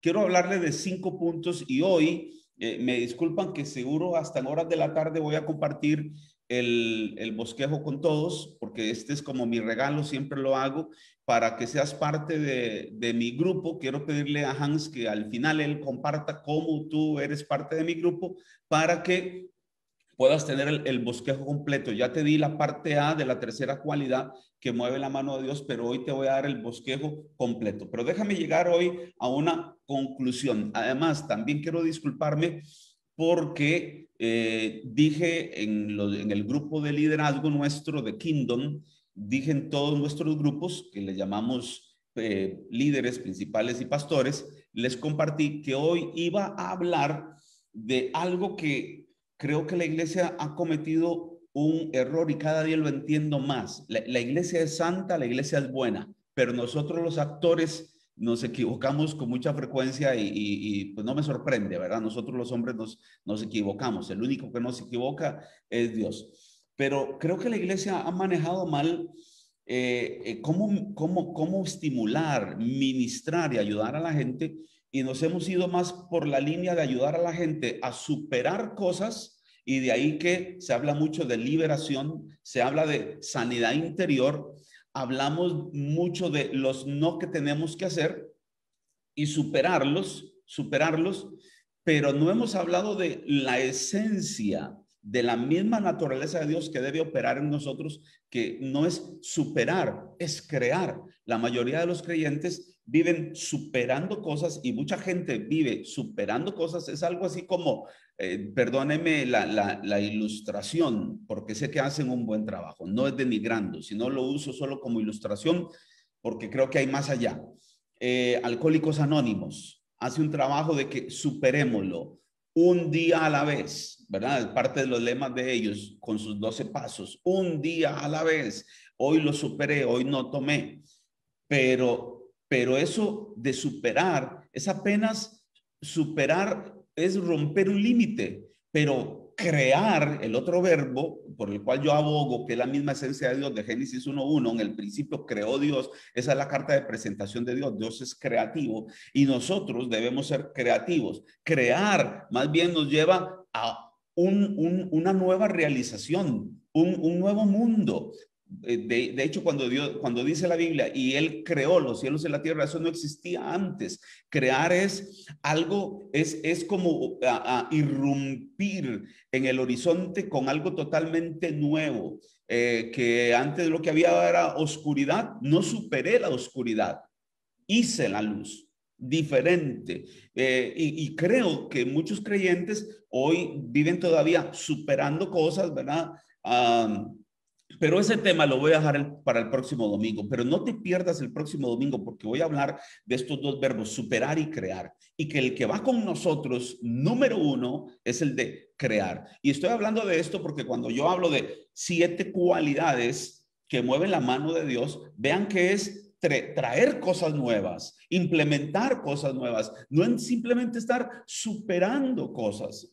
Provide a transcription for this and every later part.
quiero hablarle de 5 puntos y hoy me disculpan que seguro hasta en horas de la tarde voy a compartir el bosquejo con todos, porque este es como mi regalo, siempre lo hago, para que seas parte de mi grupo. Quiero pedirle a Hans que al final él comparta cómo tú eres parte de mi grupo para que puedas tener el bosquejo completo. Ya te di la parte A de la tercera cualidad que mueve la mano de Dios, pero hoy te voy a dar el bosquejo completo. Pero déjame llegar hoy a una conclusión. Además, también quiero disculparme porque dije en el grupo de liderazgo nuestro de Kingdom, dije en todos nuestros grupos, que le llamamos líderes principales y pastores, les compartí que hoy iba a hablar de algo que creo que la iglesia ha cometido un error y cada día lo entiendo más. La iglesia es santa, la iglesia es buena, pero nosotros los actores nos equivocamos con mucha frecuencia pues no me sorprende, ¿verdad? Nosotros los hombres nos equivocamos. El único que no se equivoca es Dios. Pero creo que la iglesia ha manejado mal cómo estimular, ministrar y ayudar a la gente, y nos hemos ido más por la línea de ayudar a la gente a superar cosas, y de ahí que se habla mucho de liberación, se habla de sanidad interior, hablamos mucho de los no que tenemos que hacer y superarlos, pero no hemos hablado de la esencia de la misma naturaleza de Dios que debe operar en nosotros, que no es superar, es crear. La mayoría de los creyentes viven superando cosas y mucha gente vive superando cosas. Es algo así como, perdóneme la ilustración, porque sé que hacen un buen trabajo. No es denigrando, sino lo uso solo como ilustración porque creo que hay más allá. Alcohólicos Anónimos hace un trabajo de que superémoslo un día a la vez, ¿verdad? Parte de los lemas de ellos con sus 12 pasos, un día a la vez. Hoy lo superé, hoy no tomé, pero eso de superar es apenas superar, es romper un límite, pero crear, el otro verbo por el cual yo abogo, que es la misma esencia de Dios de Génesis 1:1, en el principio creó Dios, esa es la carta de presentación de Dios. Dios es creativo y nosotros debemos ser creativos. Crear más bien nos lleva a una nueva realización, un nuevo mundo. De hecho, cuando dice la Biblia, y Él creó los cielos y la tierra, eso no existía antes. Crear es algo, es como irrumpir en el horizonte con algo totalmente nuevo. Que antes lo que había era oscuridad, no superé la oscuridad, hice la luz diferente. Y creo que muchos creyentes hoy viven todavía superando cosas, ¿verdad? Pero ese tema lo voy a dejar para el próximo domingo, pero no te pierdas el próximo domingo porque voy a hablar de estos dos verbos, superar y crear, y que el que va con nosotros, número uno, es el de crear. Y estoy hablando de esto porque cuando yo hablo de 7 cualidades que mueven la mano de Dios, vean que es traer cosas nuevas, implementar cosas nuevas, no en simplemente estar superando cosas.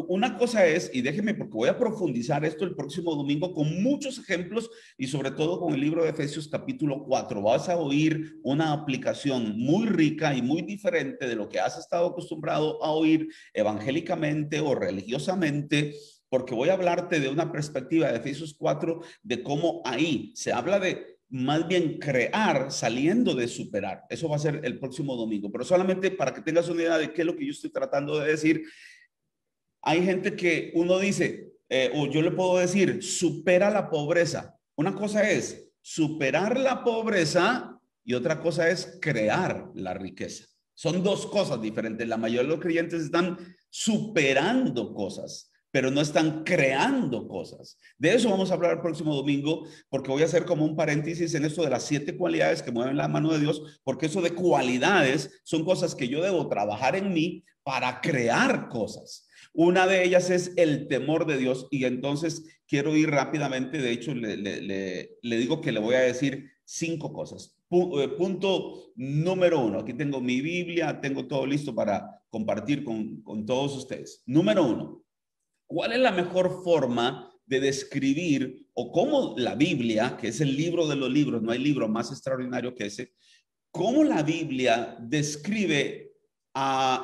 Una cosa es, y déjeme porque voy a profundizar esto el próximo domingo con muchos ejemplos y sobre todo con el libro de Efesios capítulo 4. Vas a oír una aplicación muy rica y muy diferente de lo que has estado acostumbrado a oír evangélicamente o religiosamente, porque voy a hablarte de una perspectiva de Efesios 4, de cómo ahí se habla de más bien crear saliendo de superar. Eso va a ser el próximo domingo, pero solamente para que tengas una idea de qué es lo que yo estoy tratando de decir. Hay gente que uno dice, o yo le puedo decir, supera la pobreza. Una cosa es superar la pobreza y otra cosa es crear la riqueza. Son dos cosas diferentes. La mayoría de los creyentes están superando cosas, pero no están creando cosas. De eso vamos a hablar el próximo domingo, porque voy a hacer como un paréntesis en esto de las 7 cualidades que mueven la mano de Dios, porque eso de cualidades son cosas que yo debo trabajar en mí para crear cosas. Una de ellas es el temor de Dios, y entonces quiero ir rápidamente. De hecho, le digo que le voy a decir 5 cosas. Punto número 1. Aquí tengo mi Biblia, tengo todo listo para compartir con todos ustedes. Número 1. ¿Cuál es la mejor forma de describir o cómo la Biblia, que es el libro de los libros, no hay libro más extraordinario que ese, cómo la Biblia describe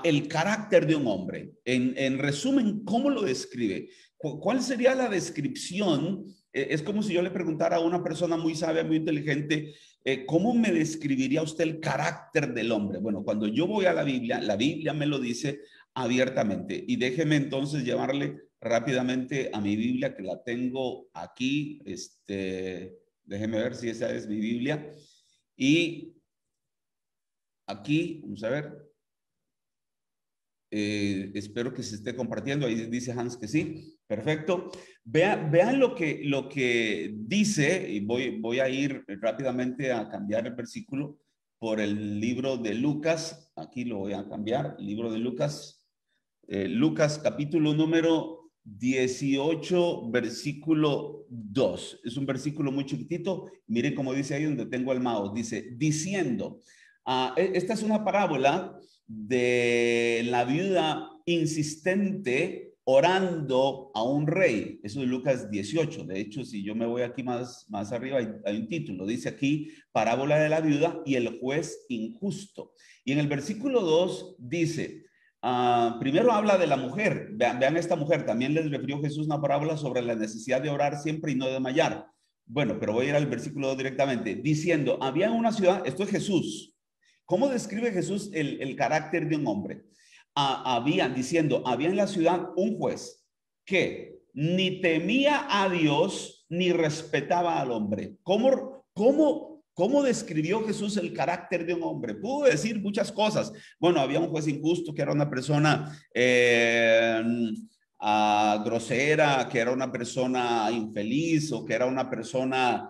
el carácter de un hombre. En resumen, ¿cómo lo describe? ¿Cuál sería la descripción? Es como si yo le preguntara a una persona muy sabia, muy inteligente, ¿cómo me describiría usted el carácter del hombre? Bueno, cuando yo voy a la Biblia me lo dice abiertamente. Y déjeme entonces llevarle rápidamente a mi Biblia, que la tengo aquí. Déjeme ver si esa es mi Biblia. Y aquí, vamos a ver. Espero que se esté compartiendo. Ahí dice Hans que sí. Perfecto. Vean lo que dice, y voy a ir rápidamente a cambiar el versículo por el libro de Lucas. Aquí lo voy a cambiar. El libro de Lucas. Lucas capítulo número 18, versículo 2. Es un versículo muy chiquitito. Miren cómo dice ahí donde tengo el mouse. Dice, diciendo. Esta es una parábola de la viuda insistente orando a un rey. Eso es Lucas 18. De hecho, si yo me voy aquí más arriba, hay un título. Dice aquí, parábola de la viuda y el juez injusto. Y en el versículo 2 dice, primero habla de la mujer. Vean esta mujer. También les refirió Jesús una parábola sobre la necesidad de orar siempre y no desmayar. Bueno, pero voy a ir al versículo 2 directamente. Diciendo, había en una ciudad, esto es Jesús. ¿Cómo describe Jesús el carácter de un hombre? Había en la ciudad un juez que ni temía a Dios ni respetaba al hombre. ¿Cómo describió Jesús el carácter de un hombre? Pudo decir muchas cosas. Bueno, había un juez injusto que era una persona grosera, que era una persona infeliz o que era una persona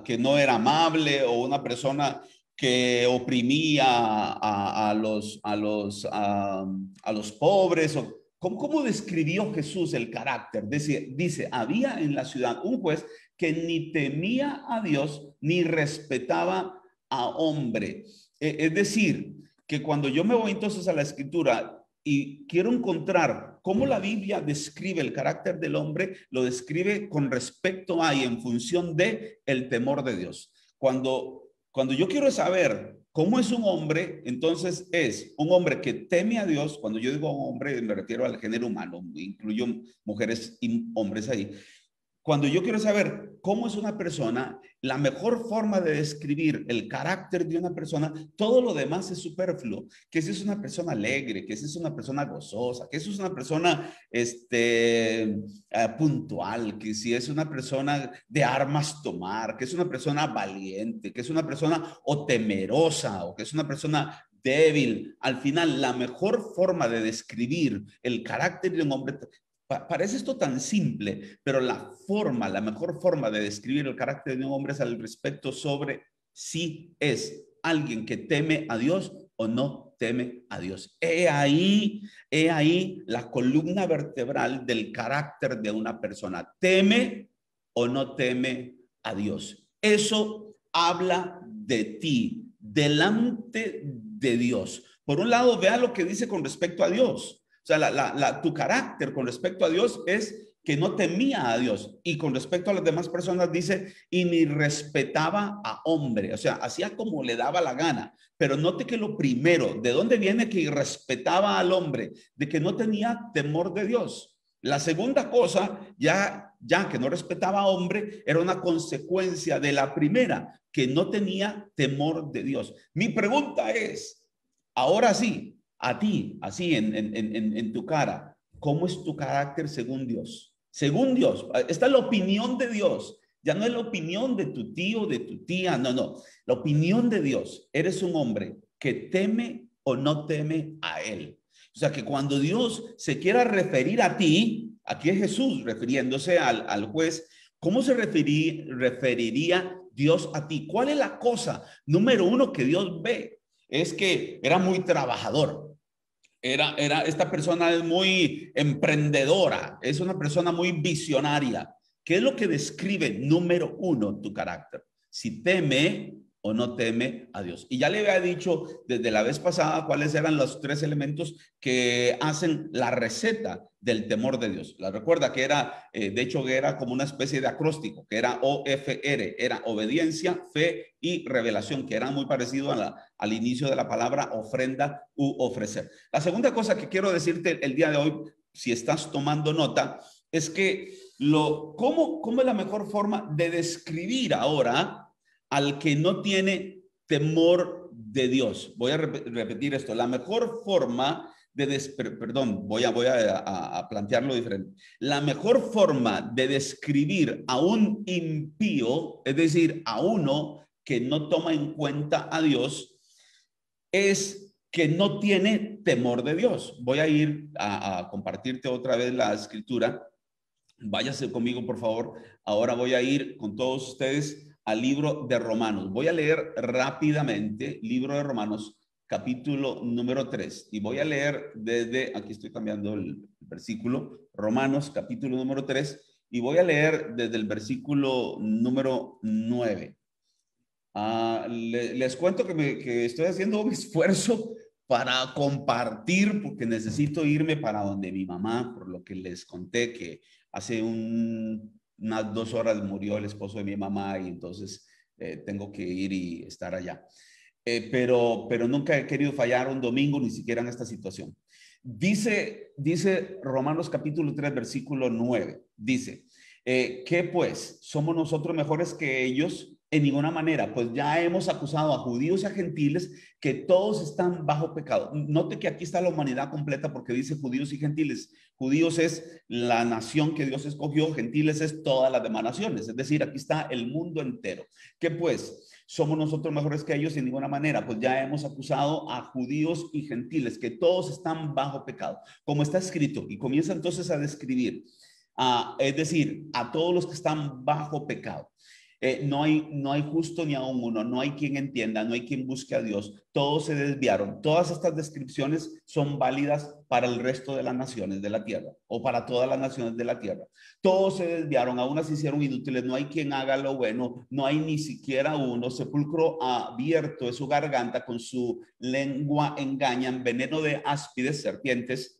que no era amable o una persona que oprimía a los pobres. ¿Cómo describió Jesús el carácter? Dice, había en la ciudad un juez que ni temía a Dios ni respetaba a hombre. Es decir, que cuando yo me voy entonces a la escritura y quiero encontrar cómo la Biblia describe el carácter del hombre, lo describe con respecto a y en función de el temor de Dios. Cuando yo quiero saber cómo es un hombre, entonces es un hombre que teme a Dios. Cuando yo digo hombre, me refiero al género humano, incluyo mujeres y hombres ahí. Cuando yo quiero saber cómo es una persona, la mejor forma de describir el carácter de una persona, todo lo demás es superfluo. Que si es una persona alegre, que si es una persona gozosa, que si es una persona puntual, que si es una persona de armas tomar, que es una persona valiente, que es una persona o temerosa, o que es una persona débil. Al final, la mejor forma de describir el carácter de un hombre, parece esto tan simple, pero la mejor forma de describir el carácter de un hombre es al respecto sobre si es alguien que teme a Dios o no teme a Dios. He ahí la columna vertebral del carácter de una persona. ¿Teme o no teme a Dios? Eso habla de ti, delante de Dios. Por un lado, vea lo que dice con respecto a Dios. O sea, tu carácter con respecto a Dios es que no temía a Dios. Y con respecto a las demás personas dice, y ni respetaba a hombre. O sea, hacía como le daba la gana. Pero note que lo primero, ¿de dónde viene que respetaba al hombre? De que no tenía temor de Dios. La segunda cosa, ya que no respetaba a hombre, era una consecuencia de la primera, que no tenía temor de Dios. Mi pregunta es, ahora sí, a ti, así en tu cara, ¿cómo es tu carácter según Dios? Según Dios, esta es la opinión de Dios. Ya no es la opinión de tu tío, de tu tía, no. La opinión de Dios. Eres un hombre que teme o no teme a Él. O sea, que cuando Dios se quiera referir a ti, aquí es Jesús refiriéndose al juez, ¿cómo se referiría Dios a ti? ¿Cuál es la cosa número uno que Dios ve? Es que era muy trabajador. Esta persona es muy emprendedora, es una persona muy visionaria. ¿Qué es lo que describe número uno tu carácter? Si teme o no teme a Dios. Y ya le había dicho desde la vez pasada cuáles eran los 3 elementos que hacen la receta del temor de Dios. La recuerda que era, de hecho, era como una especie de acróstico, que era OFR, era obediencia, fe y revelación, que era muy parecido al inicio de la palabra ofrenda u ofrecer. La segunda cosa que quiero decirte el día de hoy, si estás tomando nota, es que ¿cómo es la mejor forma de describir ahora al que no tiene temor de Dios? Voy a repetir esto. La mejor forma perdón, voy a plantearlo diferente. La mejor forma de describir a un impío, es decir, a uno que no toma en cuenta a Dios, es que no tiene temor de Dios. Voy a ir a compartirte otra vez la escritura. Váyase conmigo, por favor. Ahora voy a ir con todos ustedes al libro de Romanos. Voy a leer rápidamente libro de Romanos, capítulo número 3. Y voy a leer desde, aquí estoy cambiando el versículo, Romanos, capítulo número 3. Y voy a leer desde el versículo número 9. Les cuento que estoy haciendo un esfuerzo para compartir, porque necesito irme para donde mi mamá, por lo que les conté que hace unas 2 horas murió el esposo de mi mamá y entonces tengo que ir y estar allá. Pero nunca he querido fallar un domingo, ni siquiera en esta situación. Dice Romanos capítulo 3, versículo 9, dice, ¿qué pues? ¿Somos nosotros mejores que ellos? En ninguna manera, pues ya hemos acusado a judíos y a gentiles que todos están bajo pecado. Note que aquí está la humanidad completa porque dice judíos y gentiles. Judíos es la nación que Dios escogió, gentiles es todas las demás naciones. Es decir, aquí está el mundo entero. ¿Qué pues? ¿Somos nosotros mejores que ellos? En ninguna manera, pues ya hemos acusado a judíos y gentiles que todos están bajo pecado, como está escrito, y comienza entonces a describir, es decir, a todos los que están bajo pecado. No hay justo ni aún uno, no hay quien entienda, no hay quien busque a Dios, todos se desviaron. Todas estas descripciones son válidas para el resto de las naciones de la tierra o para todas las naciones de la tierra. Todos se desviaron, aún se hicieron inútiles, no hay quien haga lo bueno, no hay ni siquiera uno. Sepulcro abierto es su garganta, con su lengua engañan, veneno de áspides, serpientes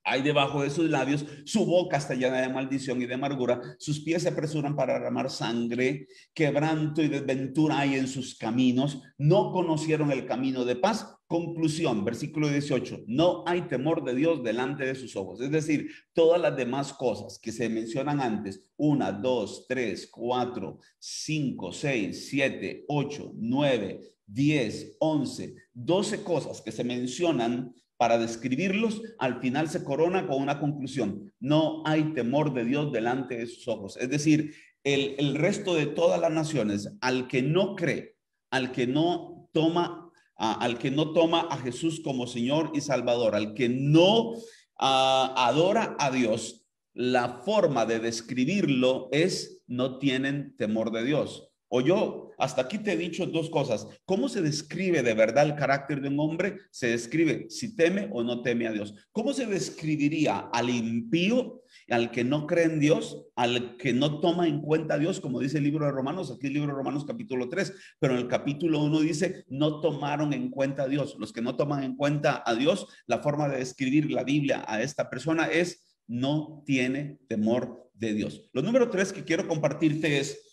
hay debajo de sus labios, su boca está llena de maldición y de amargura, sus pies se apresuran para derramar sangre, quebranto y desventura hay en sus caminos, no conocieron el camino de paz. Conclusión, versículo 18, no hay temor de Dios delante de sus ojos. Es decir, todas las demás cosas que se mencionan antes, 1, 2, 3, 4, 5, 6, 7, 8, 9, 10, 11, 12 cosas que se mencionan para describirlos, al final se corona con una conclusión. No hay temor de Dios delante de sus ojos. Es decir, el resto de todas las naciones, al que no cree, al que no toma a Jesús como Señor y Salvador, al que no adora a Dios, la forma de describirlo es no tienen temor de Dios. O yo, hasta aquí te he dicho 2 cosas. ¿Cómo se describe de verdad el carácter de un hombre? Se describe si teme o no teme a Dios. ¿Cómo se describiría al impío, al que no cree en Dios, al que no toma en cuenta a Dios, como dice el libro de Romanos? Aquí el libro de Romanos capítulo 3, pero en el capítulo 1 dice, no tomaron en cuenta a Dios. Los que no toman en cuenta a Dios, la forma de describir la Biblia a esta persona es, no tiene temor de Dios. Lo número 3 que quiero compartirte es,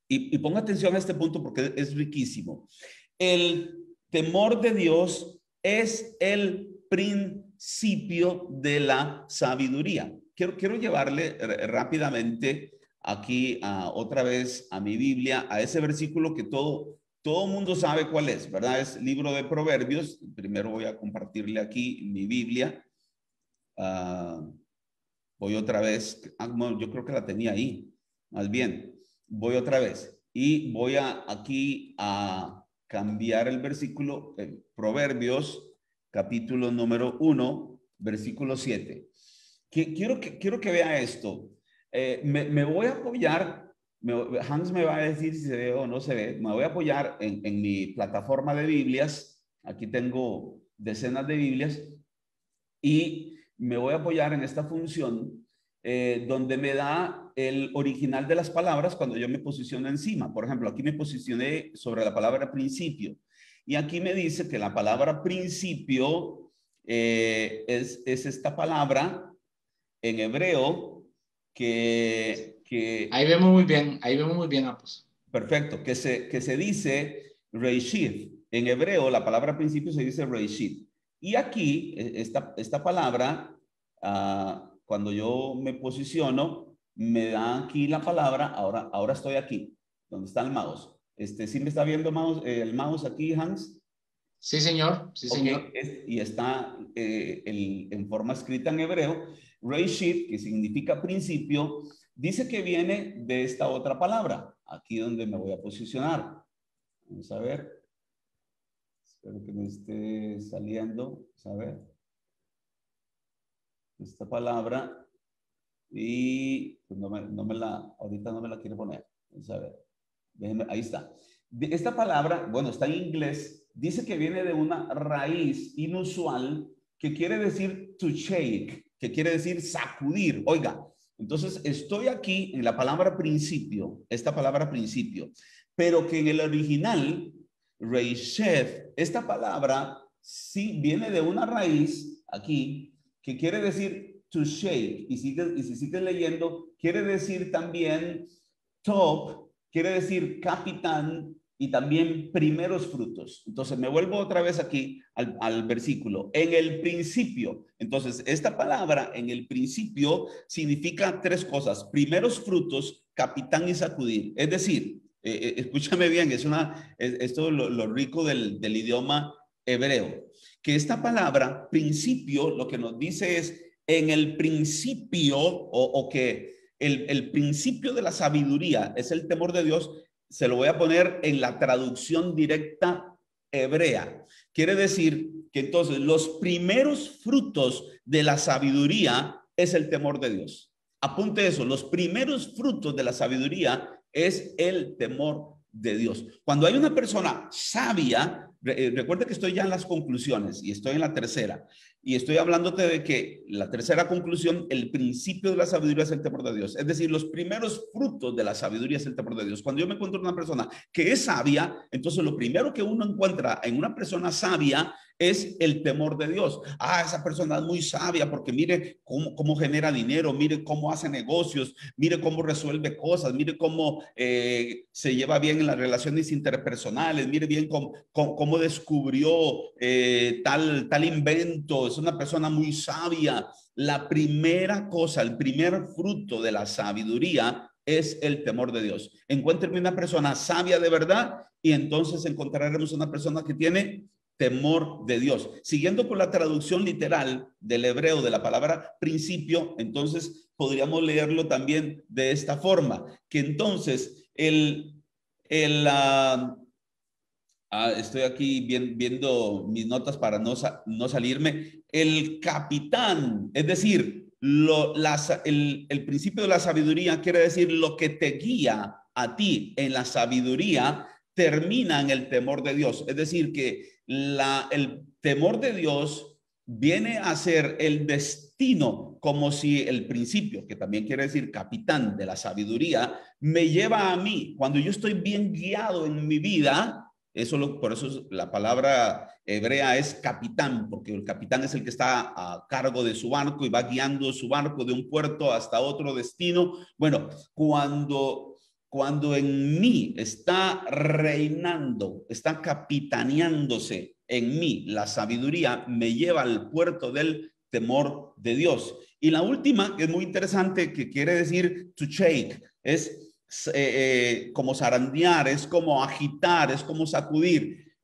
y ponga atención a este punto porque es riquísimo. El temor de Dios es el principio de la sabiduría. Quiero llevarle rápidamente aquí otra vez a mi Biblia, a ese versículo que todo mundo sabe cuál es, ¿verdad? Es libro de Proverbios. Primero voy a compartirle aquí mi Biblia. Voy otra vez. Bueno, yo creo que la tenía ahí, más bien. Voy otra vez y voy aquí a cambiar el versículo, Proverbios, capítulo número 1, versículo 7. Quiero que vea esto. Me voy a apoyar, Hans me va a decir si se ve o no se ve, me voy a apoyar en mi plataforma de Biblias. Aquí tengo decenas de Biblias y me voy a apoyar en esta función donde me da el original de las palabras cuando yo me posiciono encima. Por ejemplo, aquí me posicioné sobre la palabra principio. Y aquí me dice que la palabra principio es esta palabra en hebreo Ahí vemos muy bien, Apos. perfecto, que se dice Reishit. En hebreo, la palabra principio se dice Reishit. Y aquí, esta palabra, cuando yo me posiciono, me da aquí la palabra, ahora estoy aquí, donde está el mouse. ¿Sí me está viendo el mouse aquí, Hans? Sí, señor, sí, Ok, señor. y está en forma escrita en hebreo. Reishit, que significa principio, dice que viene de esta otra palabra, aquí donde me voy a posicionar. Vamos a ver. Espero que me esté saliendo. Vamos a ver. Esta palabra. Y pues ahorita no me la quiere poner. Vamos a ver. Déjenme, ahí está. Esta palabra, bueno, está en inglés, dice que viene de una raíz inusual que quiere decir to shake, que quiere decir sacudir. Oiga, entonces estoy aquí en la palabra principio, esta palabra principio, pero que en el original, reished, esta palabra sí viene de una raíz aquí que quiere decir to shake. Y si sigues leyendo, quiere decir también top, quiere decir capitán y también primeros frutos. Entonces me vuelvo otra vez aquí al versículo. En el principio. Entonces esta palabra en el principio significa tres cosas. Primeros frutos, capitán y sacudir. Es decir, escúchame bien, esto es lo rico del idioma hebreo. Que esta palabra principio lo que nos dice es en el principio o que el principio de la sabiduría es el temor de Dios, se lo voy a poner en la traducción directa hebrea. Quiere decir que entonces los primeros frutos de la sabiduría es el temor de Dios. Apunte eso, los primeros frutos de la sabiduría es el temor de Dios. Cuando hay una persona sabia, recuerda que estoy ya en las conclusiones y estoy en la tercera. Y estoy hablándote de que la tercera conclusión, el principio de la sabiduría es el temor de Dios. Es decir, los primeros frutos de la sabiduría es el temor de Dios. Cuando yo me encuentro una persona que es sabia, entonces lo primero que uno encuentra en una persona sabia es el temor de Dios. Esa persona es muy sabia porque mire cómo genera dinero, mire cómo hace negocios, mire cómo resuelve cosas, mire cómo se lleva bien en las relaciones interpersonales, mire bien cómo descubrió tal invento. Es una persona muy sabia. La primera cosa, el primer fruto de la sabiduría es el temor de Dios. Encuéntreme una persona sabia de verdad y entonces encontraremos una persona que tiene temor de Dios. Siguiendo con la traducción literal del hebreo de la palabra principio, entonces podríamos leerlo también de esta forma, que entonces estoy aquí viendo mis notas para no salirme. El capitán, es decir, el principio de la sabiduría quiere decir lo que te guía a ti en la sabiduría termina en el temor de Dios. Es decir, que el temor de Dios viene a ser el destino, como si el principio, que también quiere decir capitán de la sabiduría, me lleva a mí. Cuando yo estoy bien guiado en mi vida, por eso la palabra hebrea es capitán, porque el capitán es el que está a cargo de su barco y va guiando su barco de un puerto hasta otro destino. Bueno, cuando en mí está reinando, está capitaneándose en mí la sabiduría, me lleva al puerto del temor de Dios. Y la última, que es muy interesante, que quiere decir to shake, es como zarandear, es como agitar, es como sacudir.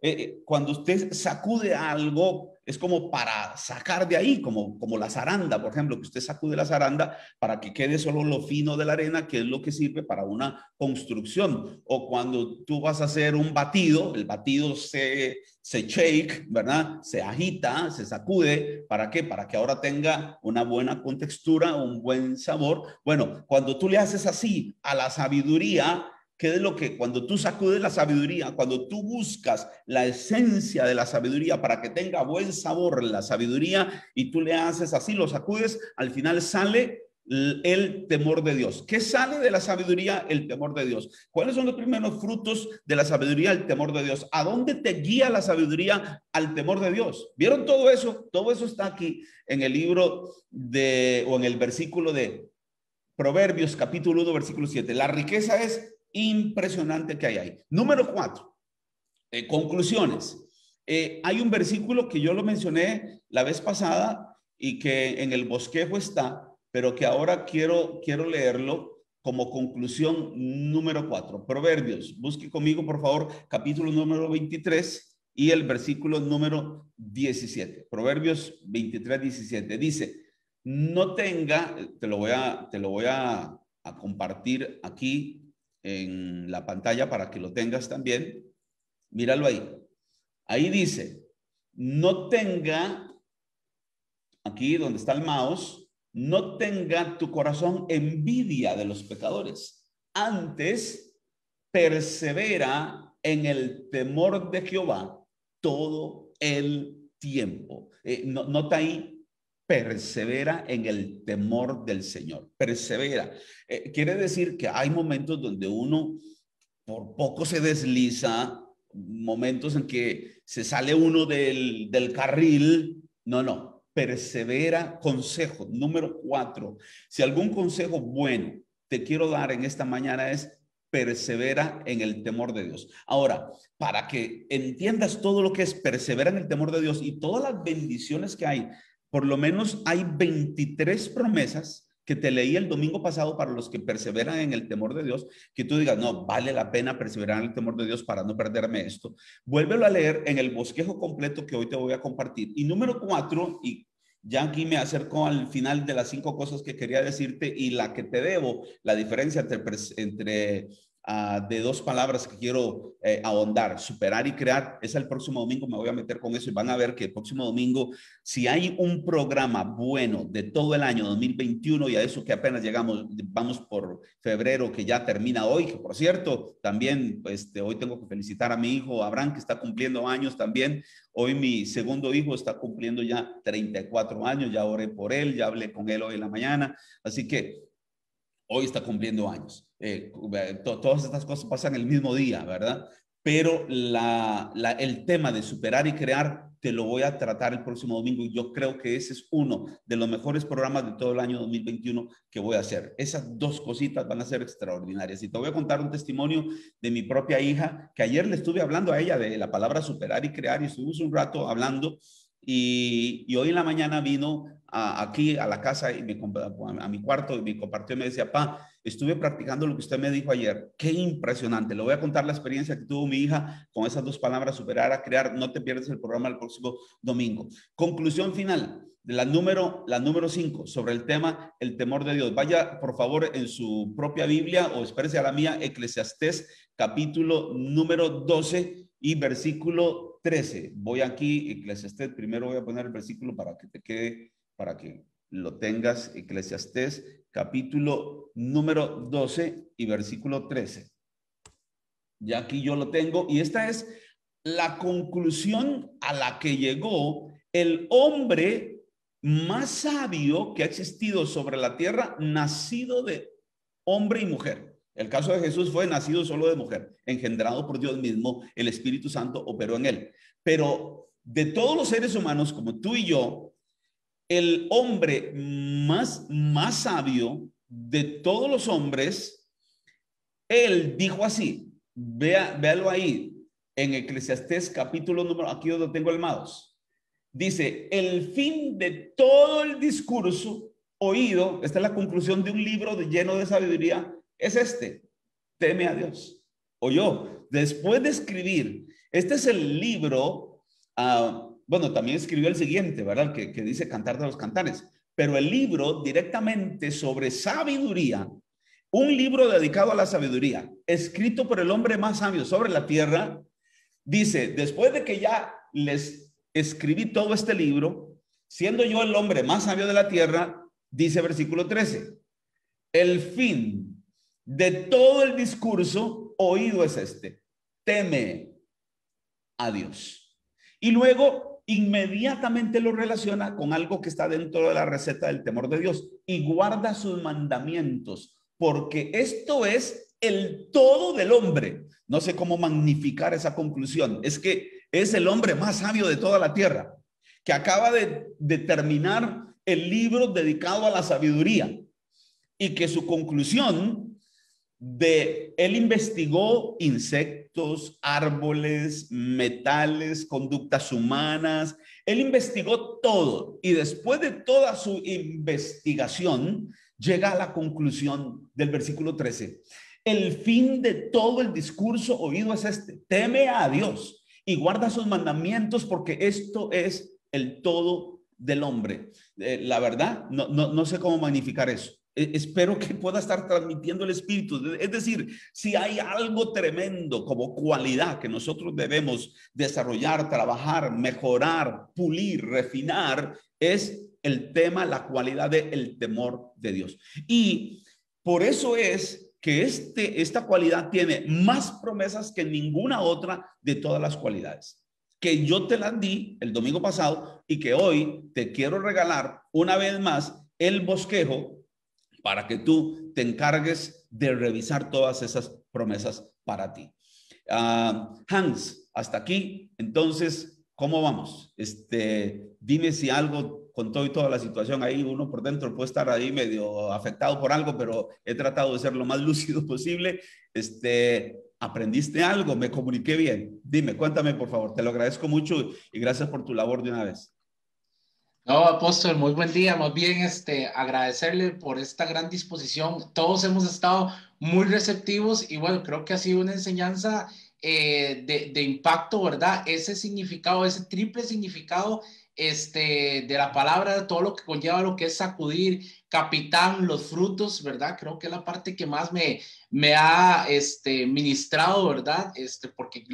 Cuando usted sacude algo, es como para sacar de ahí, como la zaranda, por ejemplo, que usted sacude la zaranda para que quede solo lo fino de la arena, que es lo que sirve para una construcción. O cuando tú vas a hacer un batido, el batido se shake, ¿verdad? Se agita, se sacude. ¿Para qué? Para que ahora tenga una buena contextura, un buen sabor. Bueno, cuando tú le haces así a la sabiduría, ¿qué es lo que cuando tú sacudes la sabiduría, cuando tú buscas la esencia de la sabiduría para que tenga buen sabor la sabiduría y tú le haces así, lo sacudes, al final sale el temor de Dios. ¿Qué sale de la sabiduría? El temor de Dios. ¿Cuáles son los primeros frutos de la sabiduría? El temor de Dios. ¿A dónde te guía la sabiduría? Al temor de Dios. ¿Vieron todo eso? Todo eso está aquí en el libro o en el versículo de Proverbios, capítulo 1, versículo 7. La riqueza es impresionante que hay ahí. Número 4. Conclusiones. Hay un versículo que yo lo mencioné la vez pasada y que en el bosquejo está, pero que ahora quiero leerlo como conclusión número 4. Proverbios, busque conmigo por favor capítulo número 23 y el versículo número 17. Proverbios 23, 17. Dice, no tenga, te lo voy a compartir aquí en la pantalla para que lo tengas también. Míralo ahí. Ahí dice, no tenga, aquí donde está el mouse, no tenga tu corazón envidia de los pecadores. Antes, persevera en el temor de Jehová todo el tiempo. Nota ahí, persevera en el temor del Señor. Persevera. Quiere decir que hay momentos donde uno por poco se desliza, momentos en que se sale uno del carril. No, persevera. Consejo número 4. Si algún consejo bueno te quiero dar en esta mañana es persevera en el temor de Dios. Ahora, para que entiendas todo lo que es persevera en el temor de Dios y todas las bendiciones que hay, por lo menos hay 23 promesas que te leí el domingo pasado para los que perseveran en el temor de Dios, que tú digas, no, vale la pena perseverar en el temor de Dios para no perderme esto. Vuélvelo a leer en el bosquejo completo que hoy te voy a compartir. Y número 4, y ya aquí me acerco al final de las 5 cosas que quería decirte y la que te debo, la diferencia entre de 2 palabras que quiero ahondar, superar y crear, es el próximo domingo. Me voy a meter con eso y van a ver que el próximo domingo, si hay un programa bueno de todo el año 2021 y a eso que apenas llegamos, vamos por febrero, que ya termina hoy, que por cierto, también hoy tengo que felicitar a mi hijo Abraham, que está cumpliendo años también. Hoy mi segundo hijo está cumpliendo ya 34 años, ya oré por él, ya hablé con él hoy en la mañana, así que hoy está cumpliendo años. Todas estas cosas pasan el mismo día, ¿verdad? Pero el tema de superar y crear te lo voy a tratar el próximo domingo y yo creo que ese es uno de los mejores programas de todo el año 2021 que voy a hacer. Esas 2 cositas van a ser extraordinarias. Y te voy a contar un testimonio de mi propia hija, que ayer le estuve hablando a ella de la palabra superar y crear y estuvimos un rato hablando. Y hoy en la mañana vino aquí a la casa y a mi cuarto y me compartió y me decía, pa, estuve practicando lo que usted me dijo ayer. Qué impresionante. Le voy a contar la experiencia que tuvo mi hija con esas 2 palabras, superar a crear. No te pierdas el programa el próximo domingo. Conclusión final de la número 5 sobre el tema el temor de Dios. Vaya por favor en su propia Biblia o espérese a la mía, Eclesiastés capítulo número 12 y versículo 13. Voy aquí, Eclesiastés, primero voy a poner el versículo para que te quede, para que lo tengas. Eclesiastés capítulo número 12 y versículo 13. Ya aquí yo lo tengo y esta es la conclusión a la que llegó el hombre más sabio que ha existido sobre la tierra, nacido de hombre y mujer. El caso de Jesús fue nacido solo de mujer, engendrado por Dios mismo, el Espíritu Santo operó en él. Pero de todos los seres humanos, como tú y yo, el hombre más sabio de todos los hombres, él dijo así, véalo ahí, en Eclesiastés capítulo número, aquí donde tengo el mouse, dice, el fin de todo el discurso oído, esta es la conclusión de un libro lleno de sabiduría, es teme a Dios. Oyó, después de escribir, este es el libro, bueno, también escribió el siguiente, ¿verdad? Que dice Cantar de los Cantares, pero el libro directamente sobre sabiduría, un libro dedicado a la sabiduría, escrito por el hombre más sabio sobre la tierra, dice, después de que ya les escribí todo este libro, siendo yo el hombre más sabio de la tierra, dice versículo 13, el fin de todo el discurso oído es teme a Dios. Y luego inmediatamente lo relaciona con algo que está dentro de la receta del temor de Dios y guarda sus mandamientos, porque esto es el todo del hombre. No sé cómo magnificar esa conclusión. Es que es el hombre más sabio de toda la tierra, que acaba de terminar el libro dedicado a la sabiduría y que su conclusión él investigó insectos, árboles, metales, conductas humanas. Él investigó todo y después de toda su investigación llega a la conclusión del versículo 13. El fin de todo el discurso oído es este: teme a Dios y guarda sus mandamientos, porque esto es el todo del hombre. La verdad, no sé cómo magnificar eso. Espero que pueda estar transmitiendo el espíritu. Es decir, si hay algo tremendo como cualidad que nosotros debemos desarrollar, trabajar, mejorar, pulir, refinar, es el tema, la cualidad del temor de Dios. Y por eso es que esta cualidad tiene más promesas que ninguna otra de todas las cualidades, que yo te las di el domingo pasado y que hoy te quiero regalar una vez más el bosquejo para que tú te encargues de revisar todas esas promesas para ti. Hans, hasta aquí. Entonces, ¿cómo vamos? Dime si algo con todo y toda la situación ahí, uno por dentro puede estar ahí medio afectado por algo, pero he tratado de ser lo más lúcido posible. ¿Aprendiste algo? ¿Me comuniqué bien? Dime, cuéntame por favor. Te lo agradezco mucho y gracias por tu labor de una vez. No, apóstol, muy buen día. Más bien, agradecerle por esta gran disposición. Todos hemos estado muy receptivos y bueno, creo que ha sido una enseñanza de impacto, ¿verdad? Ese significado, ese triple significado de la palabra, todo lo que conlleva lo que es sacudir, capitán, los frutos, ¿verdad? Creo que es la parte que más me ha ministrado, ¿verdad? Porque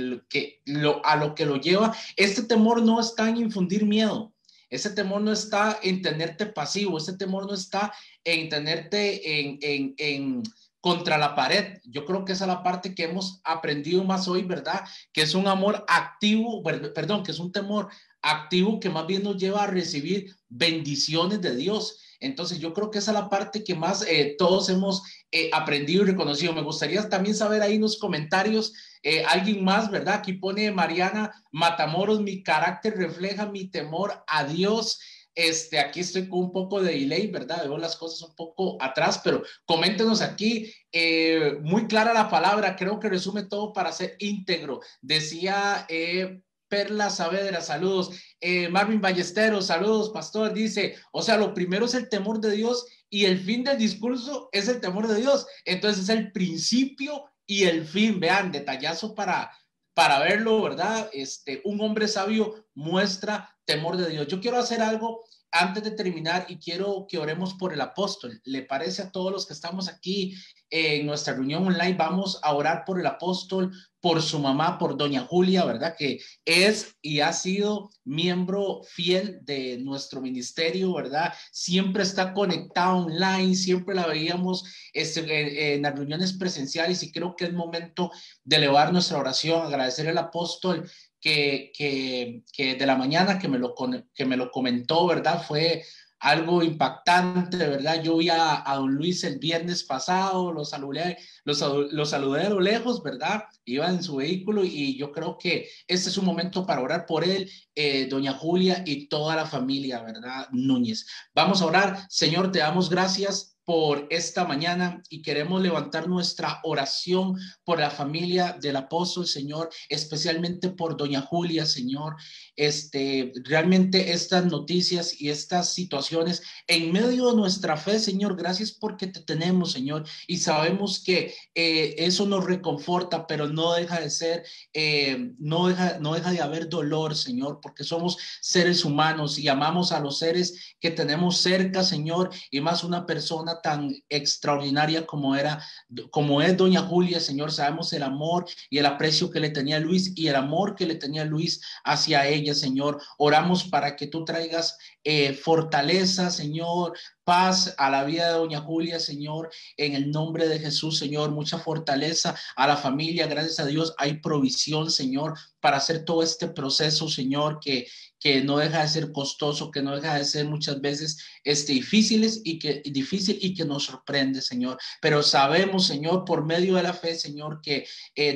a lo que lo lleva, este temor no está en infundir miedo. Ese temor no está en tenerte pasivo, ese temor no está en tenerte en contra la pared. Yo creo que esa es la parte que hemos aprendido más hoy, ¿verdad? Que es un amor activo, perdón, que es un temor activo que más bien nos lleva a recibir bendiciones de Dios. Entonces yo creo que esa es la parte que más todos hemos aprendido y reconocido. Me gustaría también saber ahí en los comentarios alguien más, ¿verdad? Aquí pone Mariana Matamoros: mi carácter refleja mi temor a Dios. Aquí estoy con un poco de delay, ¿verdad? Veo las cosas un poco atrás, pero coméntenos aquí. Muy clara la palabra, creo que resume todo para ser íntegro. Decía Perla Saavedra, saludos. Marvin Ballesteros, saludos, pastor. Dice, o sea, lo primero es el temor de Dios y el fin del discurso es el temor de Dios. Entonces es el principio y el fin. Vean, detallazo para verlo, ¿verdad? Un hombre sabio muestra temor de Dios. Yo quiero hacer algo antes de terminar y quiero que oremos por el apóstol. ¿Le parece a todos los que estamos aquí en nuestra reunión online? Vamos a orar por el apóstol, por su mamá, por doña Julia, ¿verdad? Que es y ha sido miembro fiel de nuestro ministerio, ¿verdad? Siempre está conectada online, siempre la veíamos en las reuniones presenciales y creo que es momento de elevar nuestra oración, agradecer al apóstol que de la mañana que me lo comentó, ¿verdad? Fue algo impactante, ¿verdad? Yo vi a don Luis el viernes pasado, lo saludé a lo lejos, ¿verdad? Iba en su vehículo y yo creo que este es un momento para orar por él, doña Julia y toda la familia, ¿verdad? Núñez. Vamos a orar. Señor, te damos gracias por esta mañana y queremos levantar nuestra oración por la familia del apóstol, Señor, especialmente por doña Julia, Señor. Realmente estas noticias y estas situaciones en medio de nuestra fe, Señor, gracias porque te tenemos, Señor, y sabemos que eso nos reconforta, pero no deja de ser, no deja de haber dolor, Señor, porque somos seres humanos y amamos a los seres que tenemos cerca, Señor, y más una persona tan extraordinaria como es doña Julia, Señor. Sabemos el amor y el aprecio que le tenía Luis y el amor que le tenía Luis hacia ella, Señor. Oramos para que tú traigas fortaleza, Señor, paz a la vida de doña Julia, Señor, en el nombre de Jesús, Señor, mucha fortaleza a la familia, gracias a Dios hay provisión, Señor, para hacer todo este proceso, Señor, que no deja de ser costoso, que no deja de ser muchas veces difícil y que nos sorprende, Señor. Pero sabemos, Señor, por medio de la fe, Señor, que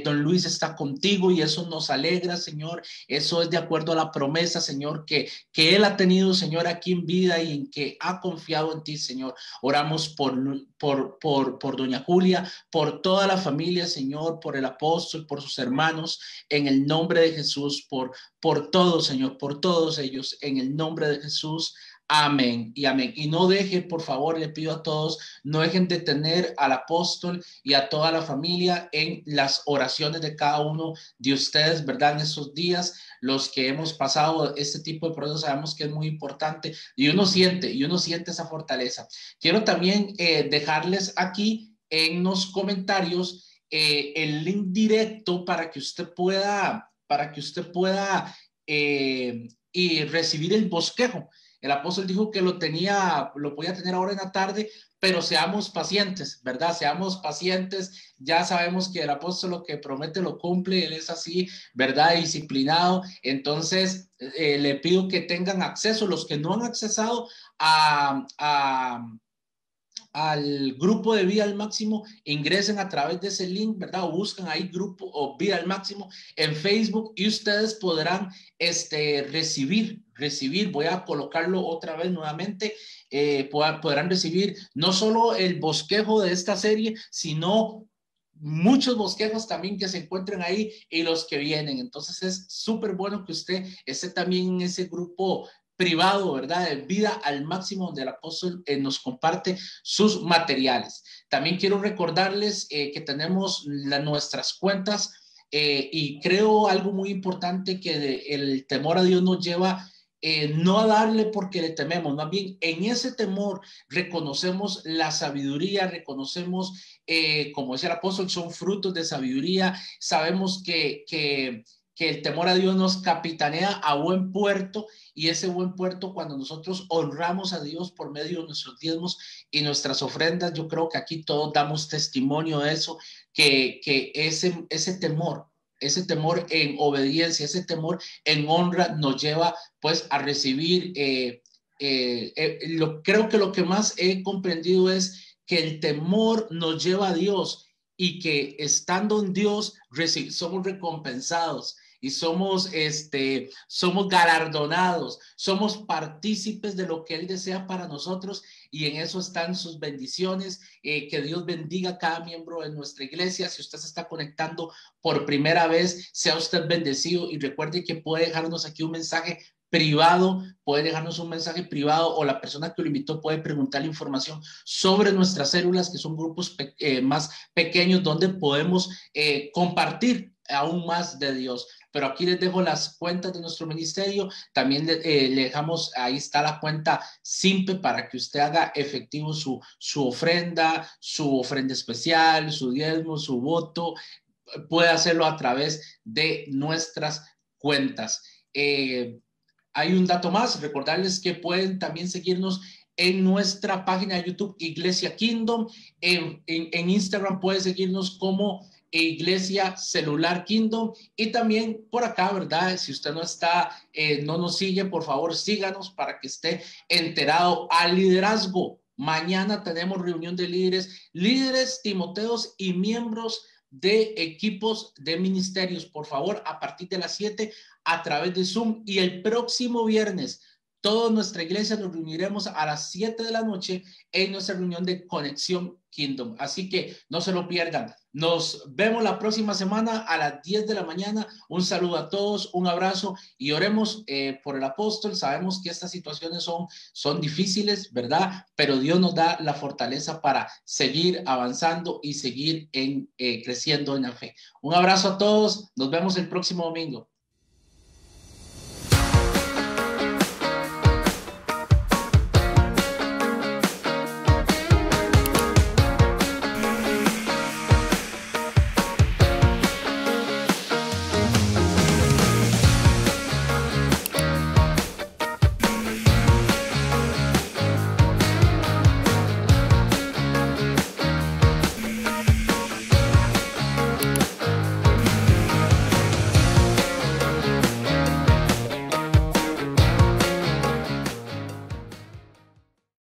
don Luis está contigo y eso nos alegra, Señor. Eso es de acuerdo a la promesa, Señor, que él ha tenido, Señor, aquí en vida y en que ha confiado en ti, Señor. Oramos por doña Julia, por toda la familia, Señor, por el apóstol, por sus hermanos, en el nombre de Jesús, por todos, Señor, por todos ellos, en el nombre de Jesús. Amén y amén. Y no deje, por favor, le pido a todos, no dejen de tener al apóstol y a toda la familia en las oraciones de cada uno de ustedes, ¿verdad? En esos días, los que hemos pasado este tipo de procesos, sabemos que es muy importante y uno siente esa fortaleza. Quiero también dejarles aquí en los comentarios el link directo para que usted pueda y recibir el bosquejo. El apóstol dijo que lo podía tener ahora en la tarde, pero seamos pacientes, ¿verdad? Seamos pacientes. Ya sabemos que el apóstol lo que promete lo cumple, él es así, ¿verdad? Disciplinado. Entonces, le pido que tengan acceso, los que no han accesado al grupo de Vida al Máximo, ingresen a través de ese link, ¿verdad? O buscan ahí grupo o Vida al Máximo en Facebook y ustedes podrán recibir, voy a colocarlo otra vez nuevamente, podrán recibir no solo el bosquejo de esta serie, sino muchos bosquejos también que se encuentren ahí y los que vienen. Entonces es súper bueno que usted esté también en ese grupo privado, ¿verdad? De Vida al Máximo, donde el apóstol nos comparte sus materiales. También quiero recordarles que tenemos nuestras cuentas y creo algo muy importante que el temor a Dios nos lleva no a darle porque le tememos, más bien en ese temor reconocemos la sabiduría, reconocemos, como dice el apóstol, son frutos de sabiduría, sabemos que el temor a Dios nos capitanea a buen puerto y ese buen puerto cuando nosotros honramos a Dios por medio de nuestros diezmos y nuestras ofrendas, yo creo que aquí todos damos testimonio de eso, que ese temor en obediencia, ese temor en honra nos lleva pues a recibir, creo que lo que más he comprendido es que el temor nos lleva a Dios y que estando en Dios somos recompensados y somos galardonados, somos partícipes de lo que Él desea para nosotros y en eso están sus bendiciones. Que Dios bendiga a cada miembro de nuestra iglesia. Si usted se está conectando por primera vez, sea usted bendecido y recuerde que puede dejarnos aquí un mensaje privado, puede dejarnos un mensaje privado o la persona que lo invitó puede preguntarle información sobre nuestras células, que son grupos más pequeños donde podemos compartir aún más de Dios. Pero aquí les dejo las cuentas de nuestro ministerio, también le dejamos, ahí está la cuenta simple para que usted haga efectivo su ofrenda especial, su diezmo, su voto, puede hacerlo a través de nuestras cuentas. Hay un dato más, recordarles que pueden también seguirnos en nuestra página de YouTube Iglesia Kingdom, en Instagram pueden seguirnos como Iglesia Celular Kingdom y también por acá, ¿verdad? Si usted no nos sigue, por favor síganos para que esté enterado al liderazgo. Mañana tenemos reunión de líderes, timoteos y miembros de equipos de ministerios, por favor, a partir de las 7 a través de Zoom y el próximo viernes toda nuestra iglesia nos reuniremos a las 7 de la noche en nuestra reunión de Conexión Kingdom. Así que no se lo pierdan. Nos vemos la próxima semana a las 10 de la mañana. Un saludo a todos, un abrazo y oremos por el apóstol. Sabemos que estas situaciones son difíciles, ¿verdad? Pero Dios nos da la fortaleza para seguir avanzando y seguir creciendo en la fe. Un abrazo a todos. Nos vemos el próximo domingo.